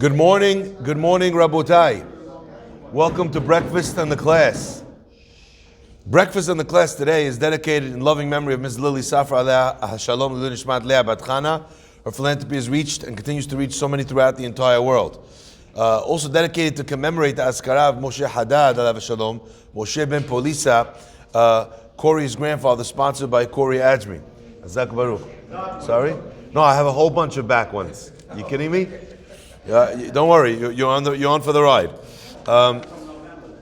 Good morning, Rabotai. Welcome to Breakfast and the Class. Breakfast and the Class today is dedicated in loving memory of Ms. Lily Safra Aleh Shalom Lulu Nishmat Leah Bat Chana. Her philanthropy has reached and continues to reach so many throughout the entire world. Also dedicated to commemorate the Askara of Moshe Hadad Alav Shalom, Moshe ben Polisa, Corey's grandfather, sponsored by Corey Ajmi. Azak Baruch. Sorry? No, I have a whole bunch of back ones. You kidding me? Don't worry, you're on for the ride.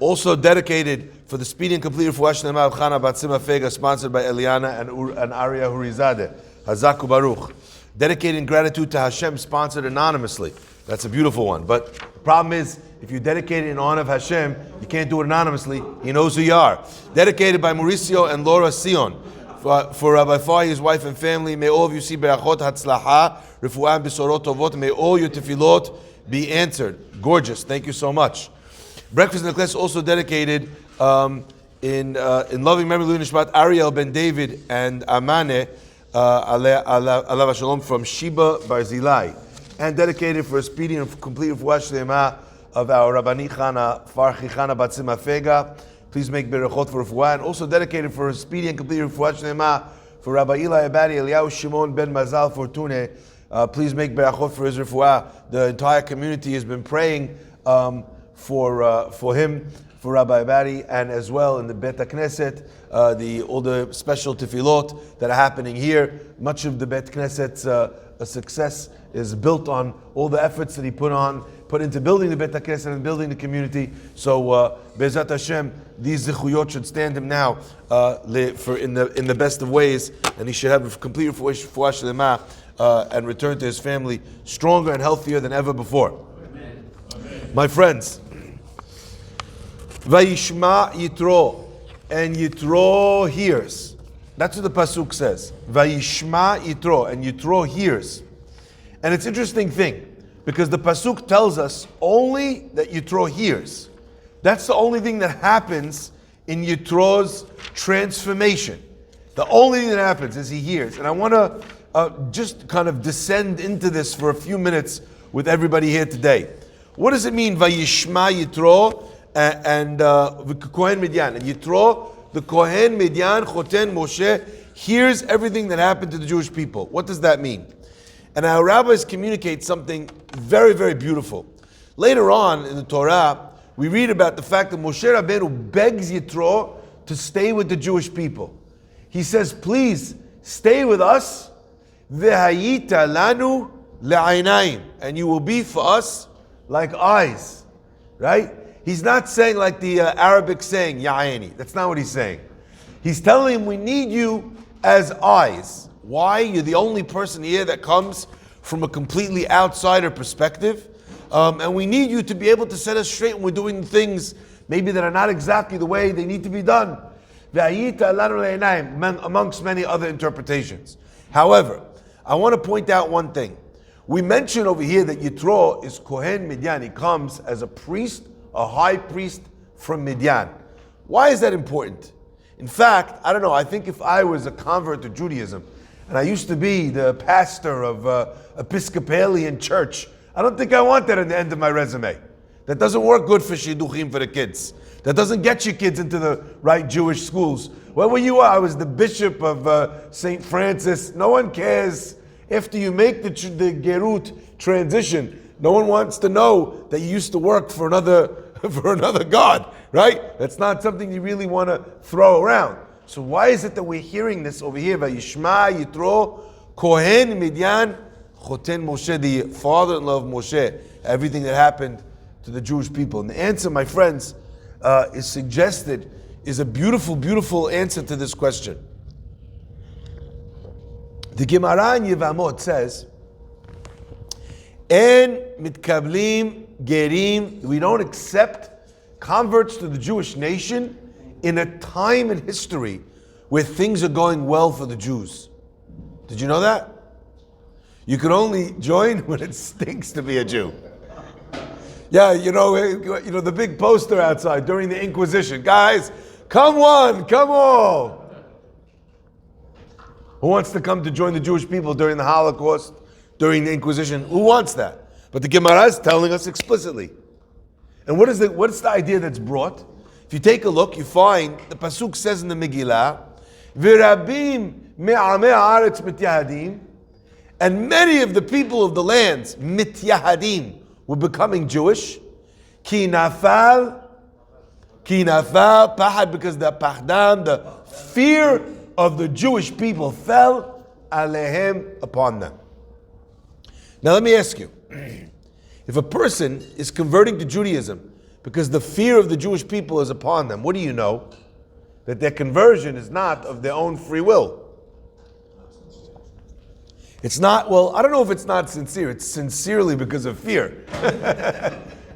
Also dedicated for the speedy and complete refuah shlema of Chana bat Sima Feiga, sponsored by Eliana and Arya Hurizadeh. Hazaku Baruch. Dedicated in gratitude to Hashem, sponsored anonymously. That's a beautiful one. But the problem is, if you dedicate it in honor of Hashem, you can't do it anonymously. He knows who you are. Dedicated by Mauricio and Laura Sion. For Rabbi Farhi, his wife and family, may all of you see berachot hatzlaha, refuah and besorot tovot. May all your tefillot be answered. Gorgeous. Thank you so much. Breakfast in the Class also dedicated in loving memory Lulu Nishmat Ariel ben David and Amane Alav Shalom from Sheba Barzilai, and dedicated for a speedy and complete refuah shlema of our Rabbanit Chana Farhi bat Sima Feiga. Please make berachot for refuah, and also dedicated for a speedy and complete refuah shlema for Rabbi Eli Abadi Eliyahu Shimon ben Mazal Fortune. Please make berachot for his refuah. The entire community has been praying for him, for Rabbi Abadi, and as well in the Bet Knesset, all the special tefillot that are happening here. Much of the Bet Knesset's success is built on all the efforts that he put into building the Bet Knesset and building the community. So Be'ezat Hashem, these zichuyot should stand him now in the best of ways, and he should have a complete refuah shlema and return to his family stronger and healthier than ever before. Amen. My friends, Vayishma Yitro, and Yitro hears. That's what the pasuk says. Vayishma Yitro, and Yitro hears. And it's an interesting thing, because the pasuk tells us only that Yitro hears. That's the only thing that happens in Yitro's transformation. The only thing that happens is he hears. And I want to just kind of descend into this for a few minutes with everybody here today. What does it mean, Vayishma Yitro and Kohen Midyan? And Yitro, the Kohen Midyan, Choten Moshe, hears everything that happened to the Jewish people. What does that mean? And our rabbis communicate something very, very beautiful. Later on in the Torah, we read about the fact that Moshe Rabbeinu begs Yitro to stay with the Jewish people. He says, please stay with us, v'hayita lanu le'ainayim, and you will be for us like eyes, right? He's not saying like the Arabic saying, ya'ayni. That's not what he's saying. He's telling him we need you as eyes. Why? You're the only person here that comes from a completely outsider perspective. And we need you to be able to set us straight when we're doing things maybe that are not exactly the way they need to be done. Amongst many other interpretations. However, I want to point out one thing. We mentioned over here that Yitro is Kohen Midyan. He comes as a priest, a high priest from Midyan. Why is that important? In fact, I don't know, I think if I was a convert to Judaism, and I used to be the pastor of Episcopalian church, I don't think I want that at the end of my resume. That doesn't work good for shidduchim for the kids. That doesn't get your kids into the right Jewish schools. Where were you? I was the bishop of St. Francis. No one cares. After you make the Gerut transition, no one wants to know that you used to work for another god, right? That's not something you really want to throw around. So why is it that we're hearing this over here? Vayishma Yitro, Kohen Midyan, Choten Moshe, the father-in-law of Moshe, everything that happened to the Jewish people. And the answer, my friends, is suggested, is a beautiful, beautiful answer to this question. The Gemara in Yevamot says, En mitkablim gerim, we don't accept converts to the Jewish nation in a time in history where things are going well for the Jews. Did you know that? You can only join when it stinks to be a Jew. Yeah, you know the big poster outside during the Inquisition. Guys, come one, come all. Who wants to come to join the Jewish people during the Holocaust, during the Inquisition? Who wants that? But the Gemara is telling us explicitly. And what's the idea that's brought? If you take a look, you find the pasuk says in the Megillah, "V'rabim me'amei haaretz mityahadim," and many of the people of the lands mityahadim were becoming Jewish. Ki nafal pahad, because the pahdan, the fear of the Jewish people, fell alehem, upon them. Now let me ask you, if a person is converting to Judaism because the fear of the Jewish people is upon them, what do you know? That their conversion is not of their own free will. It's not, well, I don't know if it's not sincere. It's sincerely because of fear.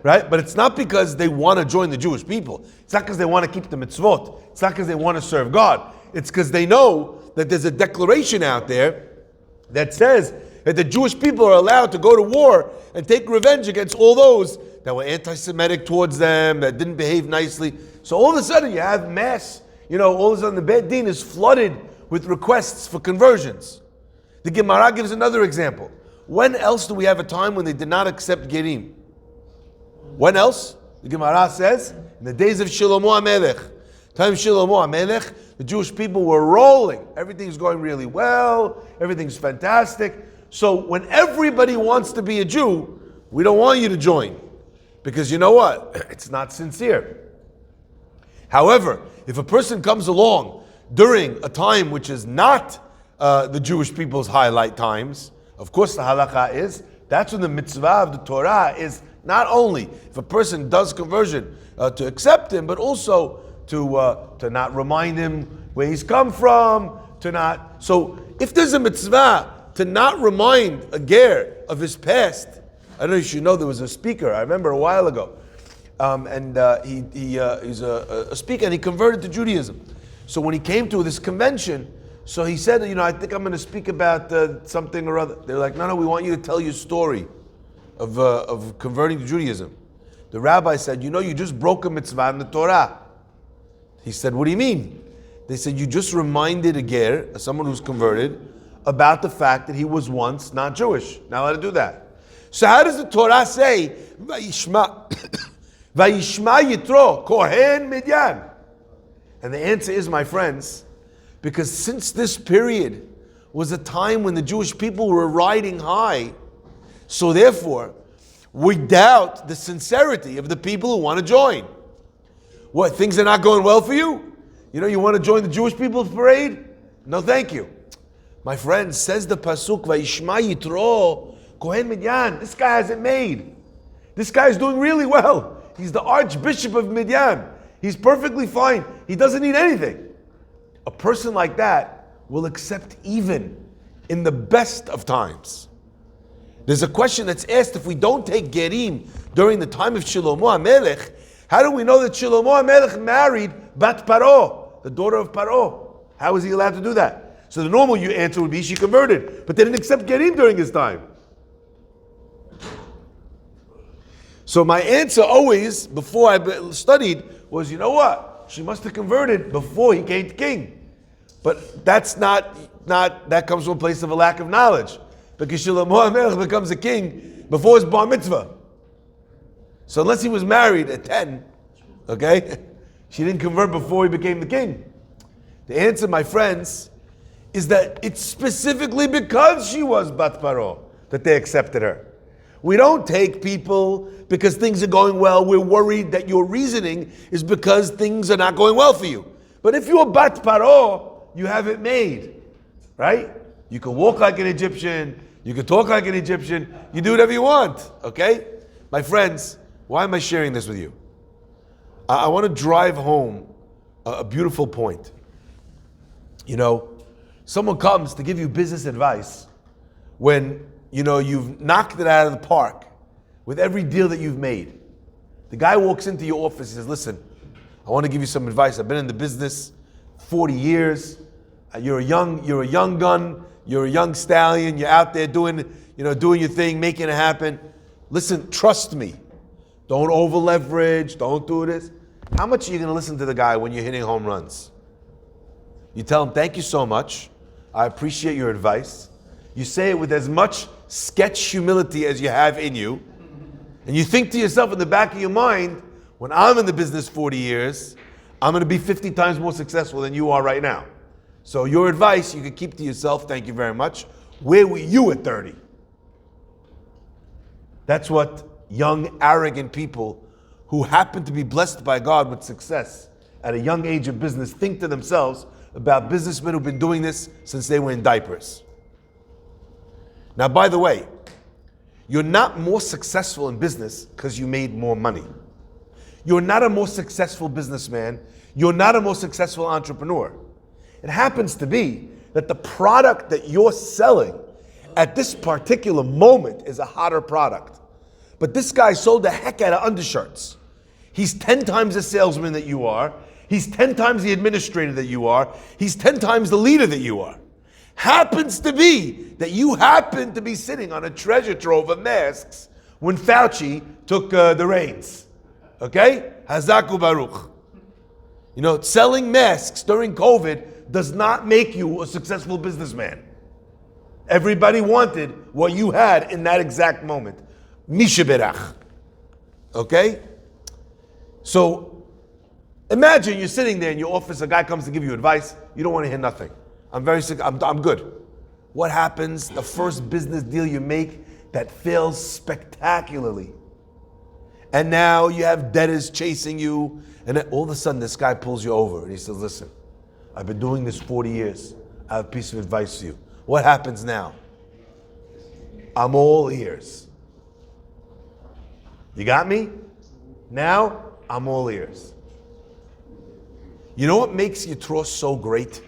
Right? But it's not because they want to join the Jewish people. It's not because they want to keep the mitzvot. It's not because they want to serve God. It's because they know that there's a declaration out there that says that the Jewish people are allowed to go to war and take revenge against all those that were anti-Semitic towards them, that didn't behave nicely. So all of a sudden you have mass, all of a sudden the Beit Din is flooded with requests for conversions. The Gemara gives another example. When else do we have a time when they did not accept Gerim? When else? The Gemara says, in the days of Shlomo HaMelech. Time of Shlomo HaMelech, the Jewish people were rolling. Everything's going really well. Everything's fantastic. So when everybody wants to be a Jew, we don't want you to join. Because you know what? It's not sincere. However, if a person comes along during a time which is not the Jewish people's highlight times, of course the halakha is, that's when the mitzvah of the Torah is not only if a person does conversion to accept him, but also to not remind him where he's come from, to not. So if there's a mitzvah to not remind a ger of his past, I don't know if you know, there was a speaker, I remember a while ago, and he's a speaker, and he converted to Judaism. So when he came to this convention, so he said, I think I'm going to speak about something or other. They're like, no, we want you to tell your story of converting to Judaism. The rabbi said, you just broke a mitzvah in the Torah. He said, what do you mean? They said, you just reminded a ger, someone who's converted, about the fact that he was once not Jewish. Not allowed to do that. So how does the Torah say, Vayishma Yitro, Kohen Midyan? And the answer is, my friends, because since this period was a time when the Jewish people were riding high, so therefore, we doubt the sincerity of the people who want to join. What, things are not going well for you? You want to join the Jewish people's parade? No, thank you. My friends, says the pasuk, Vayishma Yitro, Kohen Midyan. This guy has it made. This guy is doing really well. He's the Archbishop of Midyan. He's perfectly fine. He doesn't need anything. A person like that will accept even in the best of times. There's a question that's asked, if we don't take Gerim during the time of Shlomo HaMelech, how do we know that Shlomo HaMelech married Bat Paro, the daughter of Paro? How is he allowed to do that? So the normal answer would be she converted, but they didn't accept Gerim during his time. So my answer always, before I studied, was, she must have converted before he came to king. But that's not that comes from a place of a lack of knowledge. Because Shlomo HaMelech becomes a king before his bar mitzvah. So unless he was married at 10, okay, she didn't convert before he became the king. The answer, my friends, is that it's specifically because she was Bat Paro that they accepted her. We don't take people because things are going well. We're worried that your reasoning is because things are not going well for you. But if you're Bat Paro, you have it made, right? You can walk like an Egyptian. You can talk like an Egyptian. You do whatever you want, okay? My friends, why am I sharing this with you? I want to drive home a beautiful point. Someone comes to give you business advice when you've knocked it out of the park with every deal that you've made. The guy walks into your office, he says, listen, I want to give you some advice. I've been in the business 40 years. You're a young gun, you're a young stallion, you're out there doing your thing, making it happen. Listen, trust me. Don't over leverage, don't do this. How much are you going to listen to the guy when you're hitting home runs? You tell him, thank you so much. I appreciate your advice. You say it with as much sketch humility as you have in you, and you think to yourself in the back of your mind, when I'm in the business 40 years, I'm going to be 50 times more successful than you are right now. So your advice you could keep to yourself, thank you very much. Where were you at 30? That's what young, arrogant people who happen to be blessed by God with success at a young age of business think to themselves about businessmen who've been doing this since they were in diapers. Now, by the way, you're not more successful in business because you made more money. You're not a more successful businessman. You're not a more successful entrepreneur. It happens to be that the product that you're selling at this particular moment is a hotter product. But this guy sold the heck out of undershirts. He's 10 times the salesman that you are. He's 10 times the administrator that you are. He's 10 times the leader that you are. Happens to be that you happen to be sitting on a treasure trove of masks when Fauci took the reins. Okay? Hazaku Baruch. You know, selling masks during COVID does not make you a successful businessman. Everybody wanted what you had in that exact moment. Misha Berach. Okay? So, imagine you're sitting there in your office, a guy comes to give you advice, you don't want to hear nothing. I'm very sick, I'm good. What happens the first business deal you make that fails spectacularly? And now you have debtors chasing you, and then all of a sudden this guy pulls you over and he says, listen, I've been doing this 40 years. I have a piece of advice for you. What happens now? I'm all ears. You got me? Now, I'm all ears. You know what makes Yitro so great?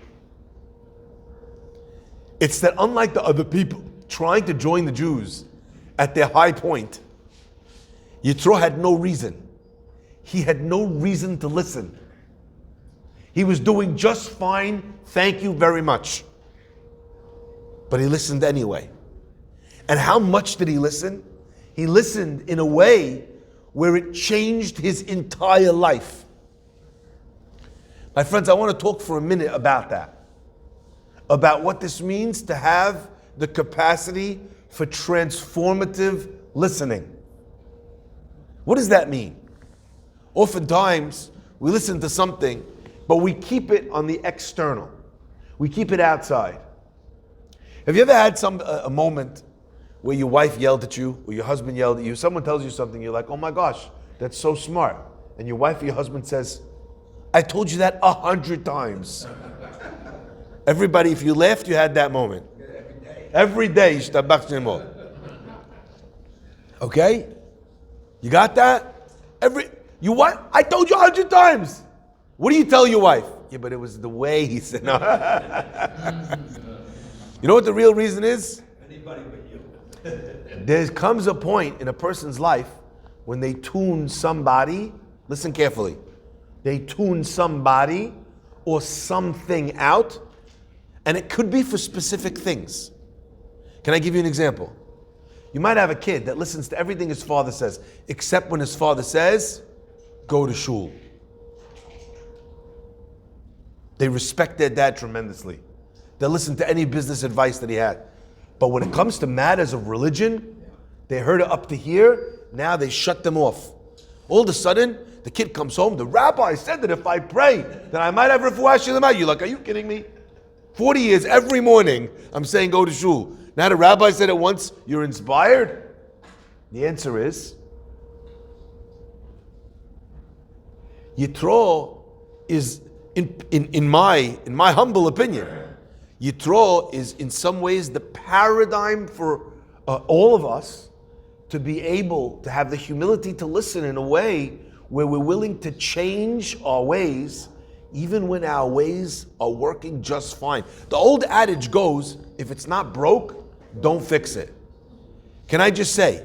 It's that unlike the other people trying to join the Jews at their high point, Yitro had no reason. He had no reason to listen. He was doing just fine, thank you very much. But he listened anyway. And how much did he listen? He listened in a way where it changed his entire life. My friends, I want to talk for a minute about that. About what this means to have the capacity for transformative listening. What does that mean? Oftentimes, we listen to something, but we keep it on the external. We keep it outside. Have you ever had a moment where your wife yelled at you, or your husband yelled at you, someone tells you something, you're like, oh my gosh, that's so smart. And your wife or your husband says, I told you that 100 times. Everybody, if you laughed, you had that moment. Every day. Okay? You got that? You what? I told you 100 times. What do you tell your wife? Yeah, but it was the way he said no. You know what the real reason is? Anybody but you. There comes a point in a person's life when they tune somebody, listen carefully, they tune somebody or something out, and it could be for specific things. Can I give you an example? You might have a kid that listens to everything his father says, except when his father says, go to shul. They respect their dad tremendously. They listen to any business advice that he had. But when it comes to matters of religion, they heard it up to here, now they shut them off. All of a sudden, the kid comes home, the rabbi said that if I pray, then I might have refuah shlema. You're like, are you kidding me? 40 years, every morning, I'm saying go to shul. Now the rabbi said it once, you're inspired? The answer is, Yitro is, in my humble opinion, Yitro is in some ways the paradigm for all of us to be able to have the humility to listen in a way where we're willing to change our ways even when our ways are working just fine. The old adage goes, if it's not broke, don't fix it. Can I just say,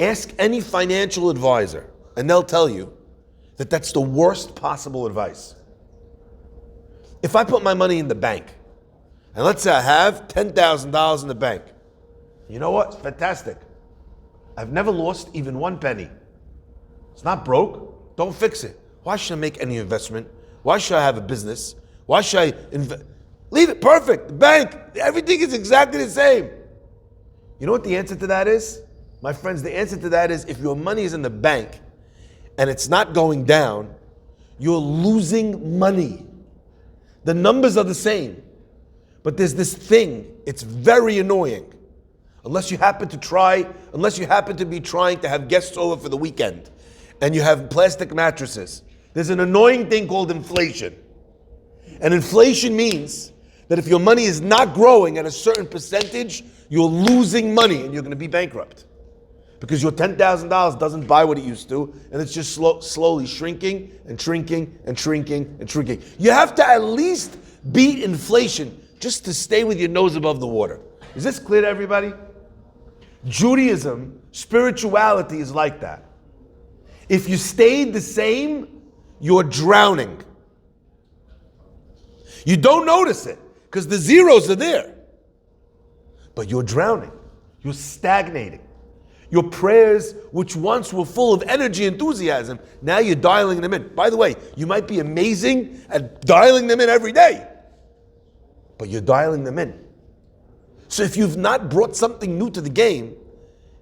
ask any financial advisor and they'll tell you that that's the worst possible advice. If I put my money in the bank, and let's say I have $10,000 in the bank, you know what? It's fantastic. I've never lost even one penny. It's not broke. Don't fix it. Why should I make any investment? Why should I have a business? Why should I invest? Leave it, perfect. The bank, everything is exactly the same. You know what the answer to that is? My friends, the answer to that is if your money is in the bank and it's not going down, you're losing money. The numbers are the same. But there's this thing, it's very annoying. Unless you happen to be trying to have guests over for the weekend and you have plastic mattresses. There's an annoying thing called inflation. And inflation means that if your money is not growing at a certain percentage, you're losing money and you're going to be bankrupt. Because your $10,000 doesn't buy what it used to, and it's just slowly shrinking and shrinking and shrinking and shrinking. You have to at least beat inflation just to stay with your nose above the water. Is this clear to everybody? Judaism, spirituality is like that. If you stayed the same, you're drowning. You don't notice it because the zeros are there. But you're drowning. You're stagnating. Your prayers, which once were full of energy and enthusiasm, now you're dialing them in. By the way, you might be amazing at dialing them in every day, but you're dialing them in. So if you've not brought something new to the game,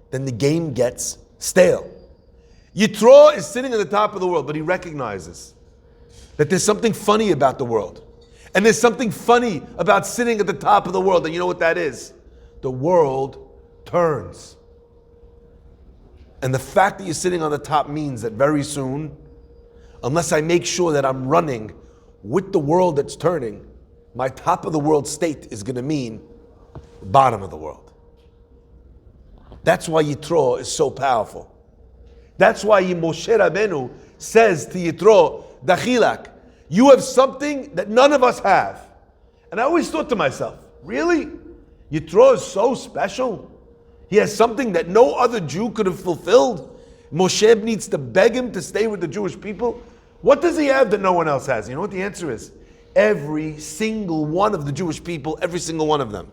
then the game gets stale. Yitro is sitting at the top of the world, but he recognizes that there's something funny about the world. And there's something funny about sitting at the top of the world. And you know what that is? The world turns. And the fact that you're sitting on the top means that very soon, unless I make sure that I'm running with the world that's turning, my top of the world state is going to mean bottom of the world. That's why Yitro is so powerful. That's why Moshe Rabbeinu says to Yitro, Dachilak, you have something that none of us have. And I always thought to myself, really? Yitro is so special? He has something that no other Jew could have fulfilled? Moshe needs to beg him to stay with the Jewish people? What does he have that no one else has? You know what the answer is? Every single one of the Jewish people, every single one of them,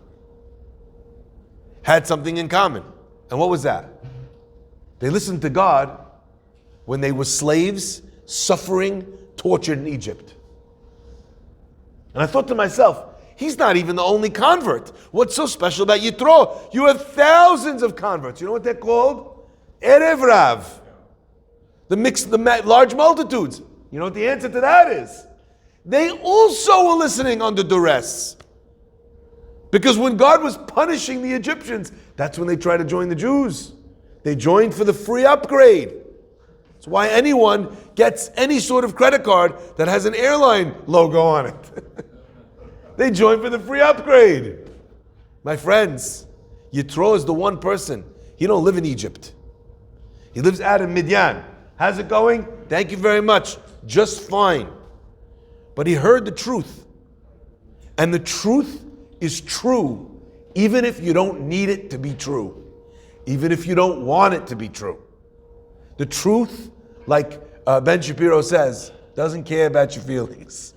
had something in common. And what was that? They listened to God when they were slaves, suffering, tortured in Egypt. And I thought to myself, he's not even the only convert. What's so special about Yitro? You have thousands of converts. You know what they're called? Erev Rav. The large multitudes. You know what the answer to that is? They also were listening under duress. Because when God was punishing the Egyptians, that's when they tried to join the Jews. They joined for the free upgrade. That's why anyone gets any sort of credit card that has an airline logo on it. They join for the free upgrade. My friends, Yitro is the one person. He don't live in Egypt. He lives out in Midian. How's it going? Thank you very much. Just fine. But he heard the truth. And the truth is true, even if you don't need it to be true. Even if you don't want it to be true. The truth, like Ben Shapiro says, doesn't care about your feelings.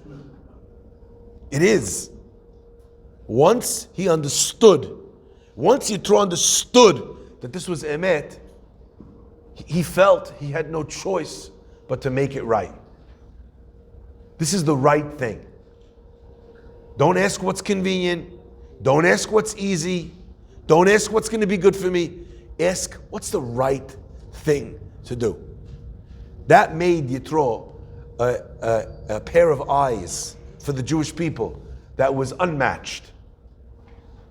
It is. Once he understood, once Yitro understood that this was emet, he felt he had no choice but to make it right. This is the right thing. Don't ask what's convenient. Don't ask what's easy. Don't ask what's going to be good for me. Ask what's the right thing to do. That made Yitro a pair of eyes for the Jewish people that was unmatched.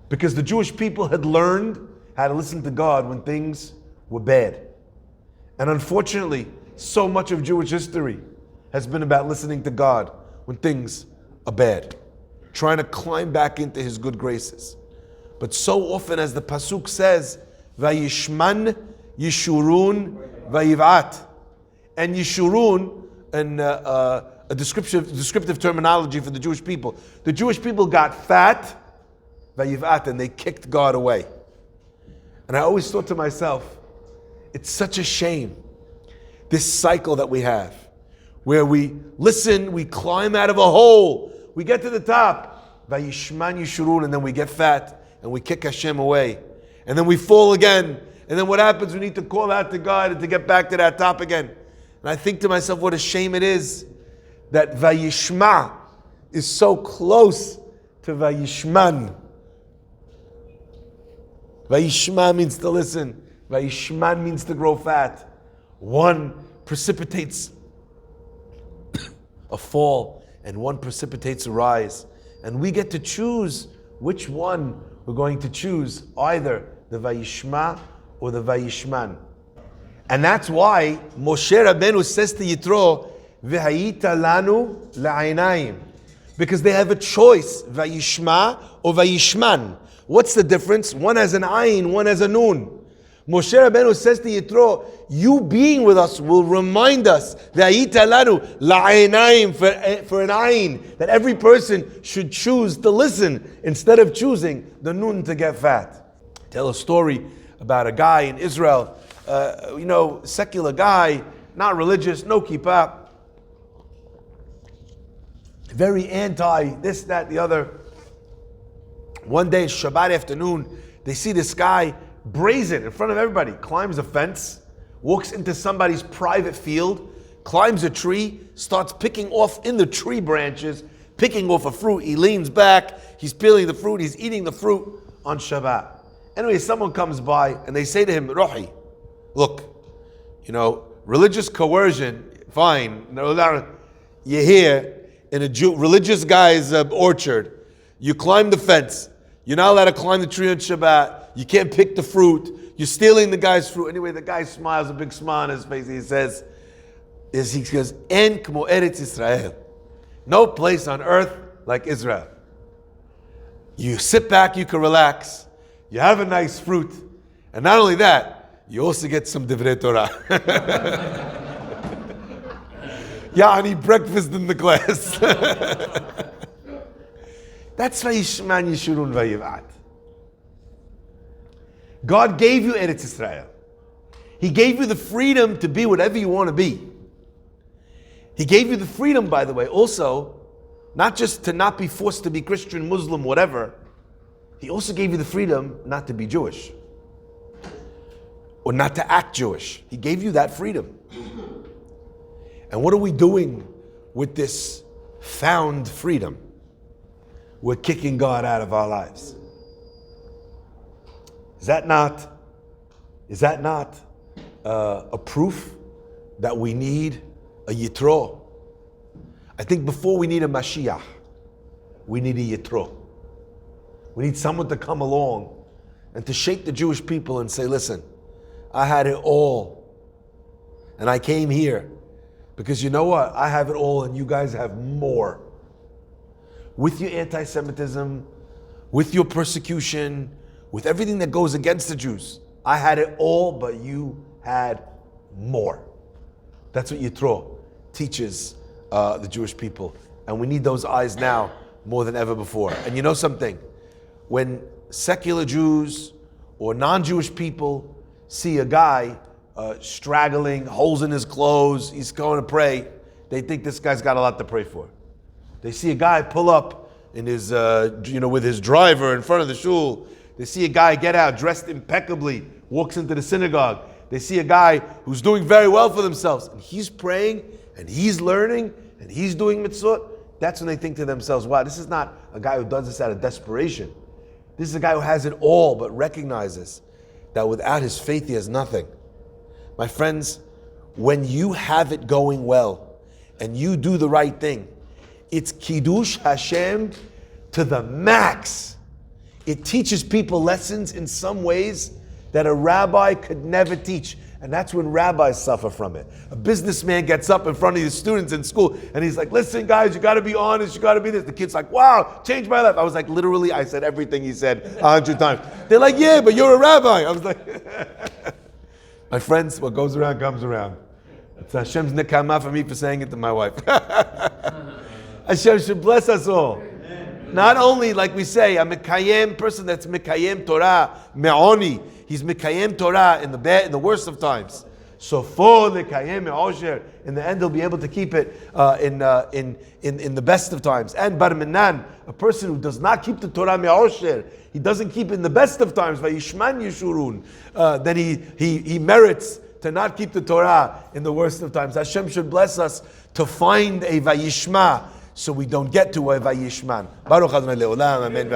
Because the Jewish people had learned how to listen to God when things were bad. And unfortunately, so much of Jewish history has been about listening to God when things are bad. Trying to climb back into His good graces. But so often, as the Pasuk says, Vayishman Yishurun Vayivat. And Yishurun, and a descriptive terminology for the Jewish people. The Jewish people got fat, Vayivat, and they kicked God away. And I always thought to myself, it's such a shame, this cycle that we have, where we listen, we climb out of a hole, we get to the top, Vayishman Yishurun, and then we get fat, and we kick Hashem away. And then we fall again. And then what happens? We need to call out to God and to get back to that top again. And I think to myself, what a shame it is that Vayishma is so close to Vayishman. Vayishma means to listen. Vayishman means to grow fat. One precipitates a fall, and one precipitates a rise. And we get to choose which one we're going to choose, either the Vayishma or the Vayishman. And that's why Moshe Rabbeinu says to Yitro, V'hayita lanu la'ainayim. Because they have a choice, Vayishma or Vayishman. What's the difference? One has an ayin, one has a nun. Moshe Rabbeinu says to Yitro, you being with us will remind us, V'hayita lanu la'ainayim, for an ayin, that every person should choose to listen instead of choosing the nun to get fat. Tell a story about a guy in Israel, secular guy, not religious, no kippah, very anti this, that, the other. One day, Shabbat afternoon, they see this guy brazen in front of everybody, climbs a fence, walks into somebody's private field, climbs a tree, starts picking off in the tree branches, picking off a fruit. He leans back, he's peeling the fruit, he's eating the fruit on Shabbat. Anyway, someone comes by and they say to him, Rohi, look, religious coercion, fine. You're here in a religious guy's orchard. You climb the fence. You're not allowed to climb the tree on Shabbat. You can't pick the fruit. You're stealing the guy's fruit. Anyway, the guy smiles, a big smile on his face. He says, En kmo Eretz Israel. No place on earth like Israel. You sit back, you can relax. You have a nice fruit. And not only that, you also get some divrei Torah. Ya'ani breakfast in the class. That's Vayishman Yeshurun Vayivat. God gave you Eretz Israel. He gave you the freedom to be whatever you want to be. He gave you the freedom, by the way, also, not just to not be forced to be Christian, Muslim, whatever. He also gave you the freedom not to be Jewish or not to act Jewish. He gave you that freedom. And what are we doing with this found freedom? We're kicking God out of our lives. Is that not a proof that we need a Yitro? I think before we need a Mashiach, we need a Yitro. We need someone to come along and to shake the Jewish people and say, listen, I had it all. And I came here because you know what? I have it all and you guys have more. With your anti-Semitism, with your persecution, with everything that goes against the Jews. I had it all, but you had more. That's what Yitro teaches the Jewish people. And we need those eyes now more than ever before. And you know something? When secular Jews or non-Jewish people see a guy straggling, holes in his clothes, he's going to pray, they think this guy's got a lot to pray for. They see a guy pull up in his, with his driver in front of the shul. They see a guy get out dressed impeccably, walks into the synagogue. They see a guy who's doing very well for themselves. And he's praying, and he's learning, and he's doing mitzvot. That's when they think to themselves, wow, this is not a guy who does this out of desperation. This is a guy who has it all, but recognizes that without his faith, he has nothing. My friends, when you have it going well, and you do the right thing, it's Kiddush Hashem to the max. It teaches people lessons in some ways that a rabbi could never teach. And that's when rabbis suffer from it. A businessman gets up in front of his students in school and he's like, listen guys, you got to be honest, you got to be this. The kid's like, wow, changed my life. I was like, literally, I said everything he said 100 times. They're like, yeah, but you're a rabbi. I was like, my friends, what goes around comes around. It's Hashem's nekama for me for saying it to my wife. Hashem should bless us all. Not only, like we say, a Mekayem person that's Mekayem Torah, Me'oni. He's Mekayem Torah in the worst of times. So for the Kayem Me'osher, in the end he'll be able to keep it in the best of times. And Bar Minan, a person who does not keep the Torah Me'osher, he doesn't keep it in the best of times, Vayishman Yeshurun, then he merits to not keep the Torah in the worst of times. Hashem should bless us to find a Vayishma, so we don't get to Vayishman. Baruch Adonai Leolam, Amen.